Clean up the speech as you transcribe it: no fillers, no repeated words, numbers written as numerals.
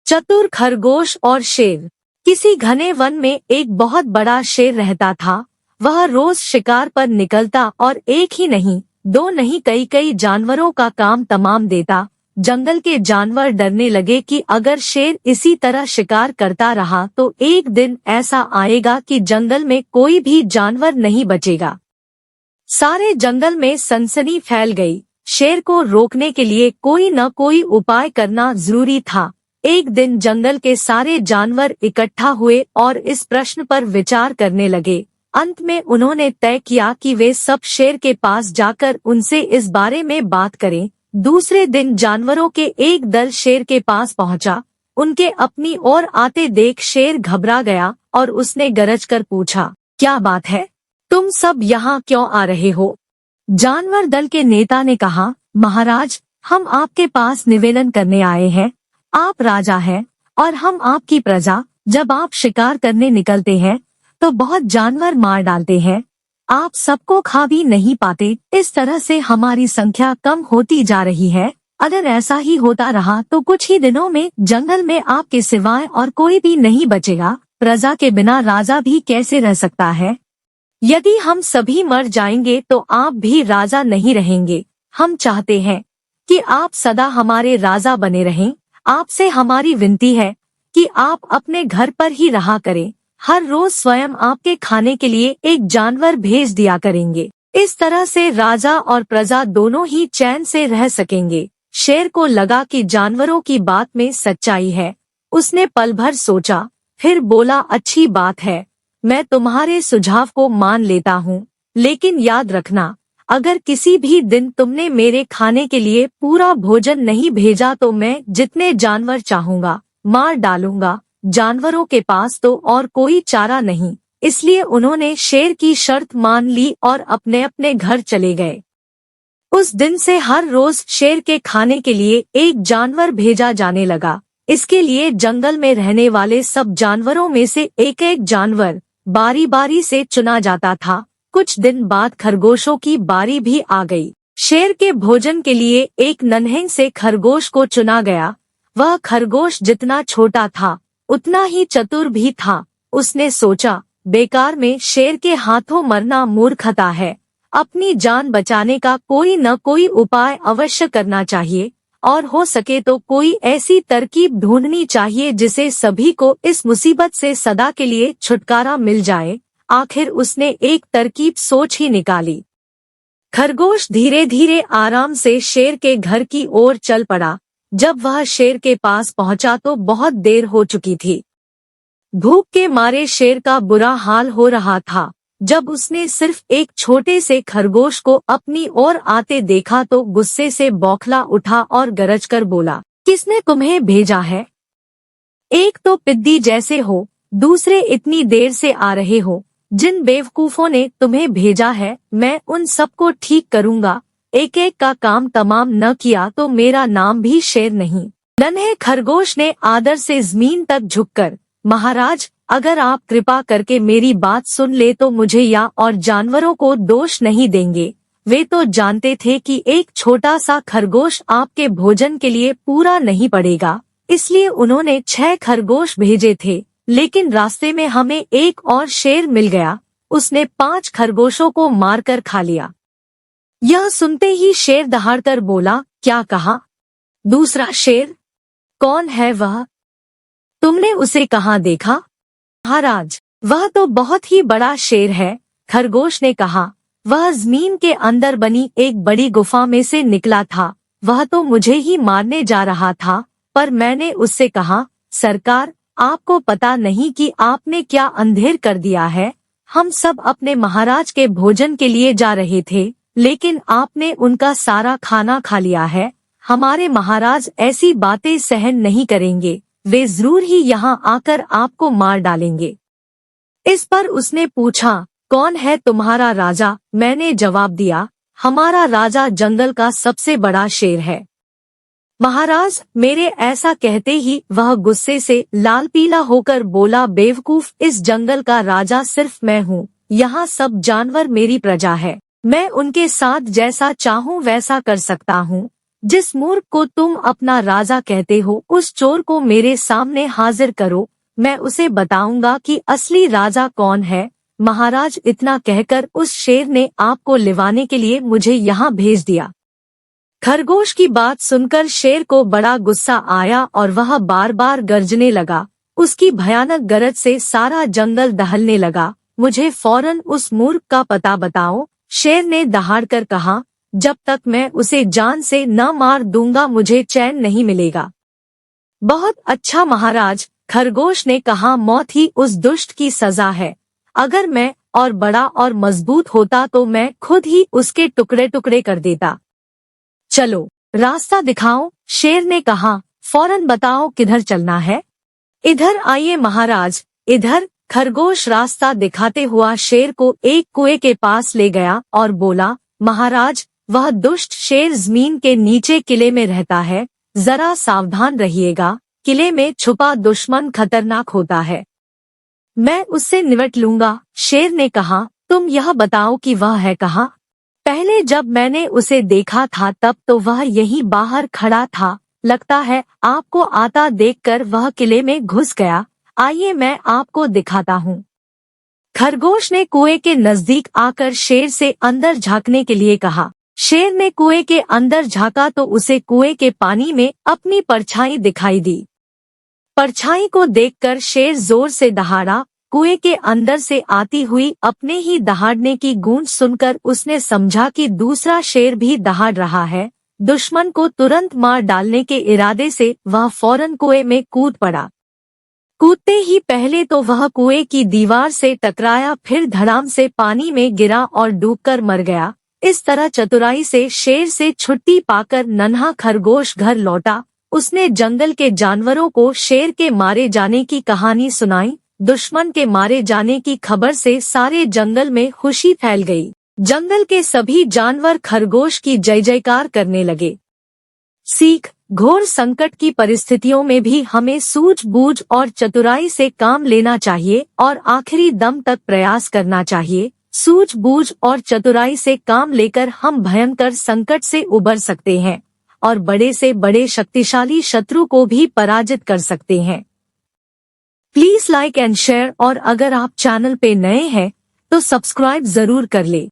चतुर खरगोश और शेर। किसी घने वन में एक बहुत बड़ा शेर रहता था। वह रोज शिकार पर निकलता और एक ही नहीं, दो नहीं, कई कई जानवरों का काम तमाम देता। जंगल के जानवर डरने लगे कि अगर शेर इसी तरह शिकार करता रहा तो एक दिन ऐसा आएगा कि जंगल में कोई भी जानवर नहीं बचेगा। सारे जंगल में सनसनी फैल गई। शेर को रोकने के लिए कोई न कोई उपाय करना जरूरी था। एक दिन जंगल के सारे जानवर इकट्ठा हुए और इस प्रश्न पर विचार करने लगे। अंत में उन्होंने तय किया कि वे सब शेर के पास जाकर उनसे इस बारे में बात करें। दूसरे दिन जानवरों के एक दल शेर के पास पहुंचा। उनके अपनी ओर आते देख शेर घबरा गया और उसने गरज कर पूछा, क्या बात है? तुम सब यहाँ क्यों आ रहे हो? जानवर दल के नेता ने कहा, महाराज, हम आपके पास निवेदन करने आए हैं। आप राजा हैं और हम आपकी प्रजा। जब आप शिकार करने निकलते हैं तो बहुत जानवर मार डालते हैं। आप सबको खा भी नहीं पाते। इस तरह से हमारी संख्या कम होती जा रही है। अगर ऐसा ही होता रहा तो कुछ ही दिनों में जंगल में आपके सिवाय और कोई भी नहीं बचेगा। प्रजा के बिना राजा भी कैसे रह सकता है? यदि हम सभी मर जाएंगे तो आप भी राजा नहीं रहेंगे। हम चाहते हैं कि आप सदा हमारे राजा बने रहें। आपसे हमारी विनती है कि आप अपने घर पर ही रहा करें। हर रोज स्वयं आपके खाने के लिए एक जानवर भेज दिया करेंगे। इस तरह से राजा और प्रजा दोनों ही चैन से रह सकेंगे। शेर को लगा कि जानवरों की बात में सच्चाई है। उसने पल भर सोचा, फिर बोला, अच्छी बात है, मैं तुम्हारे सुझाव को मान लेता हूँ, लेकिन याद रखना, अगर किसी भी दिन तुमने मेरे खाने के लिए पूरा भोजन नहीं भेजा तो मैं जितने जानवर चाहूँगा मार डालूंगा। जानवरों के पास तो और कोई चारा नहीं, इसलिए उन्होंने शेर की शर्त मान ली और अपने अपने घर चले गए। उस दिन से हर रोज शेर के खाने के लिए एक जानवर भेजा जाने लगा। इसके लिए जंगल में रहने वाले सब जानवरों में से एक एक जानवर बारी बारी से चुना जाता था। कुछ दिन बाद खरगोशों की बारी भी आ गई। शेर के भोजन के लिए एक नन्हे से खरगोश को चुना गया। वह खरगोश जितना छोटा था उतना ही चतुर भी था। उसने सोचा, बेकार में शेर के हाथों मरना मूर्खता है। अपनी जान बचाने का कोई न कोई उपाय अवश्य करना चाहिए और हो सके तो कोई ऐसी तरकीब ढूंढनी चाहिए जिसे सभी को इस मुसीबत से सदा के लिए छुटकारा मिल जाए। आखिर उसने एक तरकीब सोच ही निकाली। खरगोश धीरे धीरे आराम से शेर के घर की ओर चल पड़ा। जब वह शेर के पास पहुंचा तो बहुत देर हो चुकी थी। भूख के मारे शेर का बुरा हाल हो रहा था। जब उसने सिर्फ एक छोटे से खरगोश को अपनी ओर आते देखा तो गुस्से से बौखला उठा और गरज कर बोला, किसने तुम्हें भेजा है? एक तो पिद्दी जैसे हो, दूसरे इतनी देर से आ रहे हो। जिन बेवकूफों ने तुम्हें भेजा है मैं उन सबको ठीक करूंगा। एक एक का काम तमाम न किया तो मेरा नाम भी शेर नहीं। नन्हे खरगोश ने आदर से जमीन तक झुककर, महाराज, अगर आप कृपा करके मेरी बात सुन ले तो मुझे या और जानवरों को दोष नहीं देंगे। वे तो जानते थे कि एक छोटा सा खरगोश आपके भोजन के लिए पूरा नहीं पड़ेगा, इसलिए उन्होंने 6 खरगोश भेजे थे। लेकिन रास्ते में हमें एक और शेर मिल गया। उसने 5 खरगोशों को मारकर खा लिया। यह सुनते ही शेर दहाड़कर बोला, क्या कहा? दूसरा शेर? कौन है वह? तुमने उसे कहाँ देखा? महाराज, वह तो बहुत ही बड़ा शेर है। खरगोश ने कहा, वह जमीन के अंदर बनी एक बड़ी गुफा में से निकला था। वह तो मुझे ही मारने जा रहा था, पर मैंने उससे कहा, सरकार, आपको पता नहीं कि आपने क्या अंधेर कर दिया है। हम सब अपने महाराज के भोजन के लिए जा रहे थे, लेकिन आपने उनका सारा खाना खा लिया है। हमारे महाराज ऐसी बातें सहन नहीं करेंगे। वे जरूर ही यहाँ आकर आपको मार डालेंगे। इस पर उसने पूछा, कौन है तुम्हारा राजा? मैंने जवाब दिया, हमारा राजा जंगल का सबसे बड़ा शेर है। महाराज, मेरे ऐसा कहते ही वह गुस्से से लाल पीला होकर बोला, बेवकूफ, इस जंगल का राजा सिर्फ मैं हूँ। यहाँ सब जानवर मेरी प्रजा है। मैं उनके साथ जैसा चाहूँ वैसा कर सकता हूँ। जिस मूर्ख को तुम अपना राजा कहते हो उस चोर को मेरे सामने हाजिर करो, मैं उसे बताऊंगा कि असली राजा कौन है। महाराज, इतना कहकर उस शेर ने आपको लिवाने के लिए मुझे यहाँ भेज दिया। खरगोश की बात सुनकर शेर को बड़ा गुस्सा आया और वह बार बार गरजने लगा। उसकी भयानक गरज से सारा जंगल दहलने लगा। मुझे फौरन उस मूर्ख का पता बताओ, शेर ने दहाड़कर कहा। जब तक मैं उसे जान से न मार दूंगा मुझे चैन नहीं मिलेगा। बहुत अच्छा महाराज, खरगोश ने कहा, मौत ही उस दुष्ट की सजा है। अगर मैं और बड़ा और मजबूत होता तो मैं खुद ही उसके टुकड़े टुकड़े कर देता। चलो रास्ता दिखाओ, शेर ने कहा। फौरन बताओ किधर चलना है। इधर आइए महाराज, इधर। खरगोश रास्ता दिखाते हुआ शेर को एक कुएं के पास ले गया और बोला, महाराज, वह दुष्ट शेर जमीन के नीचे किले में रहता है, जरा सावधान रहिएगा। किले में छुपा दुश्मन खतरनाक होता है। मैं उससे निपट लूंगा। शेर ने कहा, तुम यह बताओ कि वह है कहाँ? पहले जब मैंने उसे देखा था तब तो वह यहीं बाहर खड़ा था। लगता है आपको आता देखकर वह किले में घुस गया। आइए मैं आपको दिखाता हूँ। खरगोश ने कुएं के नजदीक आकर शेर से अंदर झांकने के लिए कहा। शेर ने कुएं के अंदर झांका तो उसे कुएं के पानी में अपनी परछाई दिखाई दी। परछाई को देखकर शेर जोर से दहाड़ा। कुएं के अंदर से आती हुई अपने ही दहाड़ने की गूंज सुनकर उसने समझा कि दूसरा शेर भी दहाड़ रहा है। दुश्मन को तुरंत मार डालने के इरादे से वह फौरन कुएं में कूद पड़ा। कूदते ही पहले तो वह कुएं की दीवार से टकराया, फिर धड़ाम से पानी में गिरा और डूबकर मर गया। इस तरह चतुराई से शेर से छुट्टी पाकर नन्हा खरगोश घर लौटा। उसने जंगल के जानवरों को शेर के मारे जाने की कहानी सुनाई। दुश्मन के मारे जाने की खबर से सारे जंगल में खुशी फैल गई। जंगल के सभी जानवर खरगोश की जय जयकार करने लगे। सीख: घोर संकट की परिस्थितियों में भी हमें सूझबूझ और चतुराई से काम लेना चाहिए और आखिरी दम तक प्रयास करना चाहिए। सूझबूझ और चतुराई से काम लेकर हम भयंकर संकट से उबर सकते हैं और बड़े से बड़े शक्तिशाली शत्रु को भी पराजित कर सकते हैं। प्लीज लाइक एंड शेयर, और अगर आप चैनल पे नए हैं तो सब्सक्राइब जरूर कर ले।